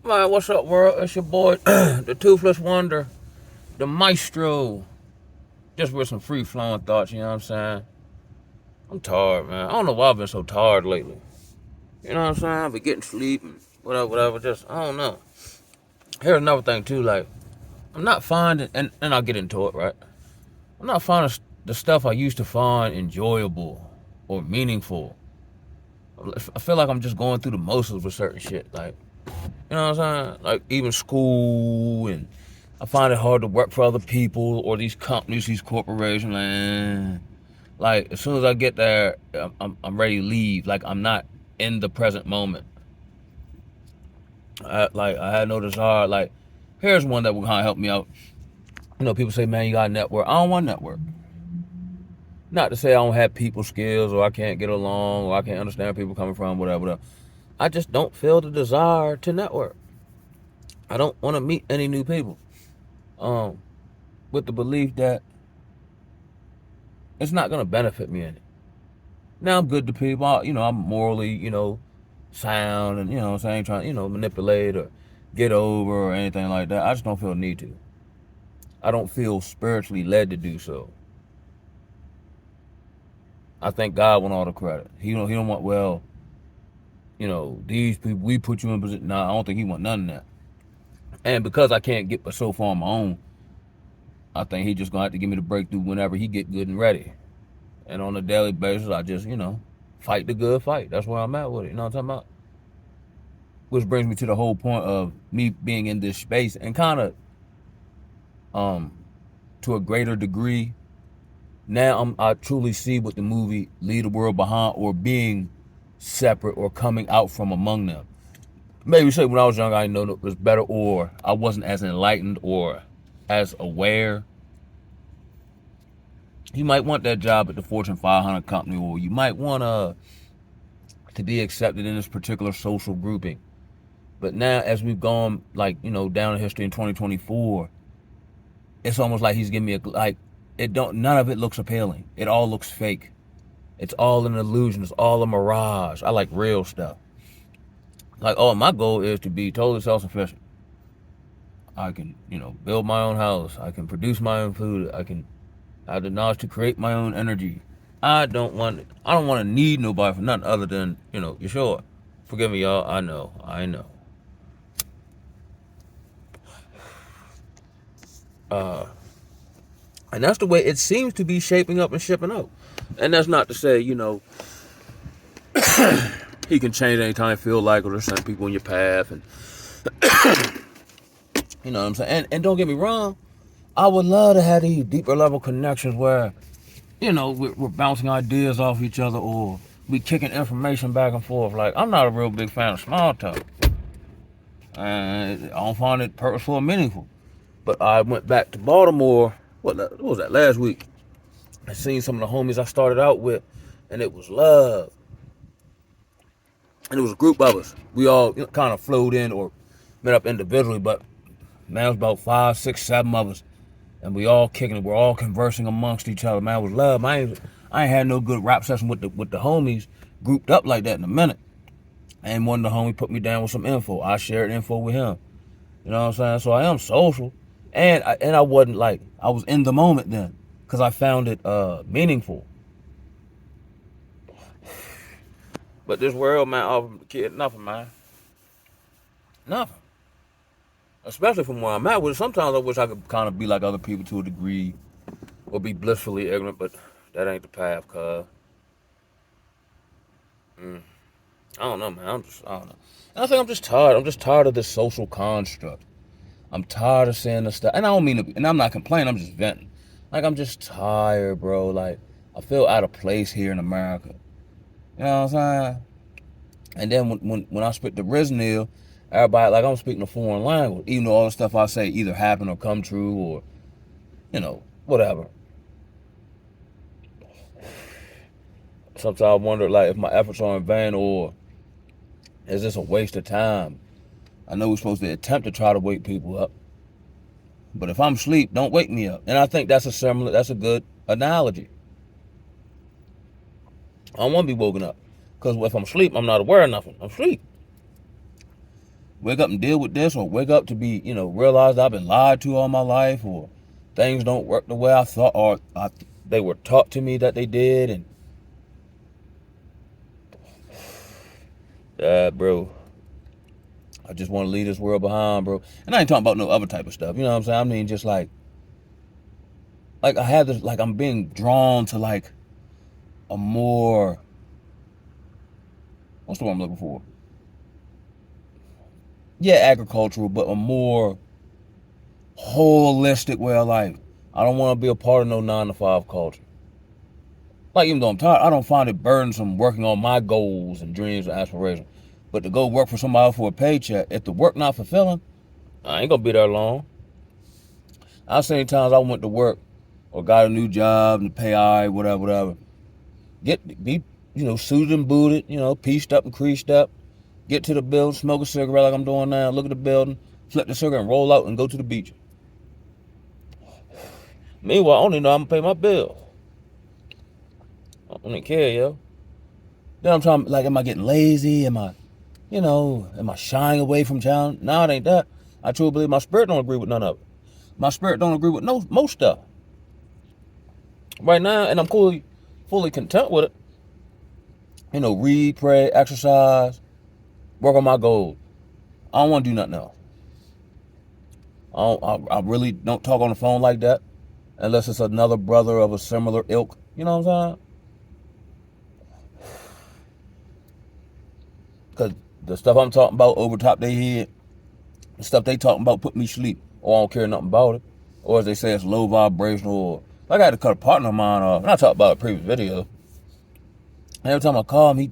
Man, what's up, world? It's your boy, the Toothless Wonder, the Maestro. Just with some free flowing thoughts, you know what I'm saying? I'm tired, man. I don't know why I've been so tired lately. You know what I'm saying? I've been getting sleep and whatever. Just, I don't know. Here's another thing, too. Like, I'm not finding, and I'll get into it, right? I'm not finding the stuff I used to find enjoyable or meaningful. I feel like I'm just going through the motions with certain shit. Like, you know what I'm saying? Like, even school, and I find it hard to work for other people or these companies, these corporations. Like, as soon as I get there, I'm ready to leave. Like, I'm not in the present moment. I had no desire. Like, here's one that will kind of help me out. You know, people say, man, you got to network. I don't want to network. Not to say I don't have people skills or I can't get along or I can't understand where people coming from, whatever. I just don't feel the desire to network. I don't want to meet any new people. Um, with the belief that it's not going to benefit me any. Now I'm good to people. You know, I'm morally, sound, and so I ain't trying, manipulate or get over or anything like that. I just don't feel the need to. I don't feel spiritually led to do so. I think God want all the credit. He don't want, well, these people, we put you in position. Nah, I don't think he want none of that. And because I can't get but so far on my own, I think he just gonna have to give me the breakthrough whenever he get good and ready. And on a daily basis, I just, fight the good fight. That's where I'm at with it. You know what I'm talking about? Which brings me to the whole point of me being in this space and kind of, to a greater degree, now I truly see what the movie Leave the World Behind, or being separate or coming out from among them. Maybe say when I was young, I didn't know it was better, or I wasn't as enlightened or as aware. You might want that job at the Fortune 500 company, or you might want to be accepted in this particular social grouping. But now, as we've gone, down in history in 2024, it's almost like he's giving me none of it looks appealing. It all looks fake. It's all an illusion. It's all a mirage. I like real stuff. Like, oh, my goal is to be totally self-sufficient. I can, build my own house. I can produce my own food. I have the knowledge to create my own energy. I don't want to need nobody for nothing other than, you sure. Forgive me, y'all. I know. Uh, and that's the way it seems to be shaping up and shipping out. And that's not to say, he can change anytime he feel like, or there's some people in your path, and you know what I'm saying. And don't get me wrong, I would love to have these deeper level connections where, we're bouncing ideas off each other, or we kicking information back and forth. Like, I'm not a real big fan of small talk, and I don't find it purposeful or meaningful. But I went back to Baltimore. What was that, last week? I seen some of the homies I started out with, and it was love. And it was a group of us. We all kind of flowed in or met up individually, but man, it was about 5, 6, 7 of us, and we all kicking it. We're all conversing amongst each other. Man, it was love. I ain't had no good rap session with the homies grouped up like that in a minute. And one of the homies put me down with some info. I shared info with him. You know what I'm saying? So I am social, and I wasn't like, I was in the moment then, because I found it meaningful. But this world, man, offering the kid nothing, man, nothing. Especially from where I'm at with it. Sometimes I wish I could kind of be like other people to a degree, or be blissfully ignorant, but that ain't the path, cuz. I don't know, man. I don't know. And I think I'm just tired. I'm just tired of this social construct. I'm tired of saying this stuff. And I don't mean to, and I'm not complaining, I'm just venting. Like, I'm just tired, bro. Like, I feel out of place here in America. You know what I'm saying? And then when I spit the Riznil, everybody, like, I'm speaking a foreign language. Even though all the stuff I say either happen or come true, or, whatever. Sometimes I wonder, like, if my efforts are in vain, or is this a waste of time? I know we're supposed to attempt to try to wake people up, but if I'm asleep, don't wake me up. And I think that's a good analogy. I don't want to be woken up, because if I'm asleep, I'm not aware of nothing. I'm asleep. wake up and deal with this, or wake up to be, realize I've been lied to all my life, or things don't work the way I thought, or they were taught to me that they did. And bro, I just want to leave this world behind, bro. And I ain't talking about no other type of stuff. You know what I'm saying? I mean, just like I have this, like, I'm being drawn to like a more, what's the word I'm looking for? Yeah, agricultural, but a more holistic way of life. I don't want to be a part of no 9-to-5 culture. Like, even though I'm tired, I don't find it burdensome working on my goals and dreams and aspirations. But to go work for somebody else for a paycheck, if the work not fulfilling, I ain't gonna be there long. I've seen times I went to work or got a new job and the pay all right, whatever. Be suited and booted, pieced up and creased up. Get to the building, smoke a cigarette like I'm doing now, look at the building, flip the cigarette and roll out and go to the beach. Meanwhile, I only know I'm gonna pay my bills. I don't even care, yo. Then I'm trying, like, am I getting lazy? Am I shying away from challenge? No, it ain't that. I truly believe my spirit don't agree with none of it. My spirit don't agree with most stuff. Right now, and I'm fully content with it. Read, pray, exercise, work on my goals. I don't want to do nothing else. I really don't talk on the phone like that unless it's another brother of a similar ilk. You know what I'm saying? Because the stuff I'm talking about over top their head, the stuff they talking about put me to sleep, or I don't care nothing about it. Or as they say, it's low vibrational. Or like I had to cut a partner of mine off, and I talked about it in a previous video. And every time I call him,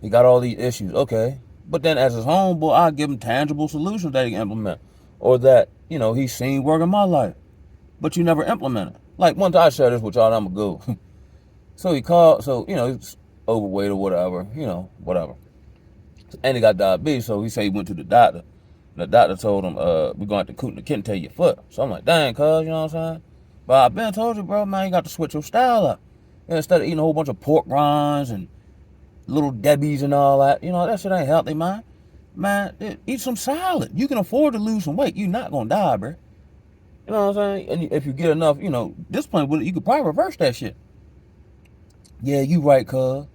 he got all these issues. Okay. But then as his homeboy, I give him tangible solutions that he can implement. Or that, he's seen work in my life. But you never implement it. Like, one time I shared this with y'all, I'm going to go. So he called, he's overweight or whatever, whatever. And he got diabetes, so he said he went to the doctor. The doctor told him, we're going to have to kente your foot. So I'm like, dang, cuz, you know what I'm saying? But I've been told you, bro, man, you got to switch your style up. Instead of eating a whole bunch of pork rinds and Little Debbie's and all that, that shit ain't healthy, man. Man, eat some salad. You can afford to lose some weight. You're not going to die, bro. You know what I'm saying? And if you get enough, discipline with it, you could probably reverse that shit. Yeah, you right, cuz.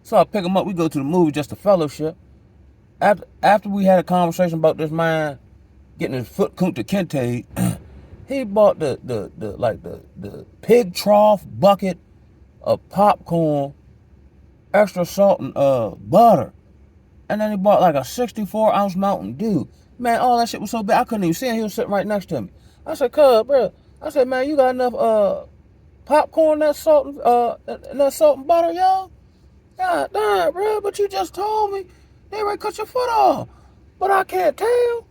So I pick him up. We go to the movie, just a fellowship. After we had a conversation about this man getting his foot kunta kinte, he bought the pig trough bucket of popcorn, extra salt and butter. And then he bought like a 64-ounce Mountain Dew. Man, all that shit was so bad I couldn't even see him. He was sitting right next to me. I said, cuz, bro. I said, man, you got enough popcorn, that salt and butter, y'all? God damn, bro. But you just told me they ready to cut your foot off. But I can't tell.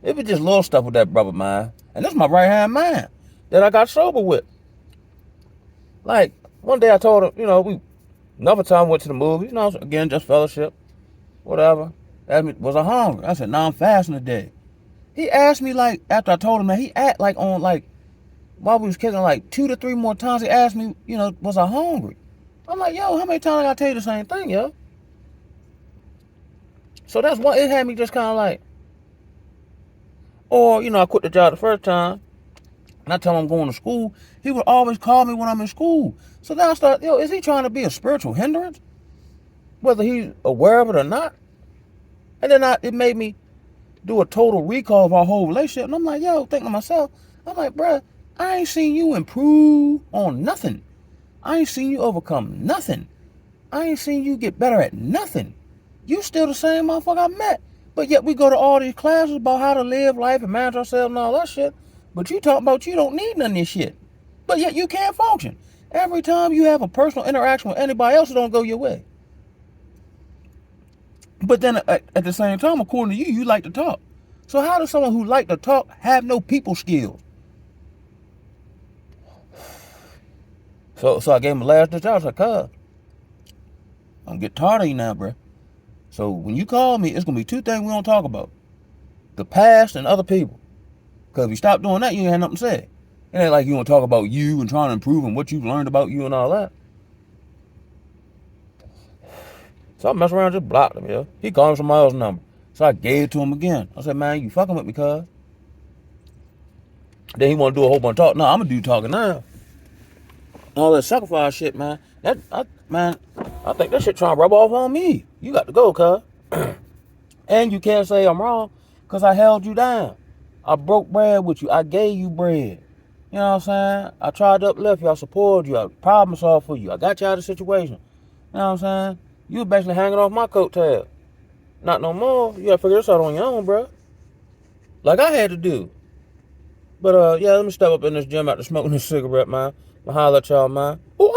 It was just little stuff with that brother mine. And that's my right-hand man that I got sober with. Like, one day I told him, another time we went to the movies, again, just fellowship, whatever. Asked me, was I hungry? I said, no, I'm fasting today. He asked me, like, after I told him that, he asked, like, while we was kicking, like, 2 to 3 more times, he asked me, was I hungry? I'm like, yo, how many times I gotta tell you the same thing, yo? So that's why it had me just kind of like, or, I quit the job the first time, and I tell him I'm going to school, he would always call me when I'm in school. So then I start, is he trying to be a spiritual hindrance? Whether he's aware of it or not? And then it made me do a total recall of our whole relationship. And I'm like, thinking to myself, I'm like, bruh, I ain't seen you improve on nothing. I ain't seen you overcome nothing. I ain't seen you get better at nothing. You still the same motherfucker I met. But yet we go to all these classes about how to live life and manage ourselves and all that shit. But you talk about you don't need none of this shit. But yet you can't function. Every time you have a personal interaction with anybody else, it don't go your way. But then at the same time, according to you, you like to talk. So how does someone who like to talk have no people skills? So I gave him a last ditch out. I was like, cuz, I'm getting tired of you now, bro. So when you call me, it's going to be 2 things we don't talk about. The past and other people. Because if you stop doing that, you ain't have nothing to say. It ain't like you want to talk about you and trying to improve and what you've learned about you and all that. So I messed around and just blocked him, yeah. He called me somebody else's number. So I gave it to him again. I said, man, you fucking with me, cuz. Then he want to do a whole bunch of talk. No, I'm going to do talking now. All that sacrifice shit, man. I think that shit trying to rub off on me. You got to go, cuz. And you can't say I'm wrong because I held you down. I broke bread with you. I gave you bread. You know what I'm saying? I tried to uplift you. I supported you. I problem solved for you. I got you out of the situation. You know what I'm saying? You were basically hanging off my coattail. Not no more. You got to figure this out on your own, bro. Like I had to do. But, yeah, let me step up in this gym after smoking this cigarette, man. I'll holler at y'all, man. Ooh,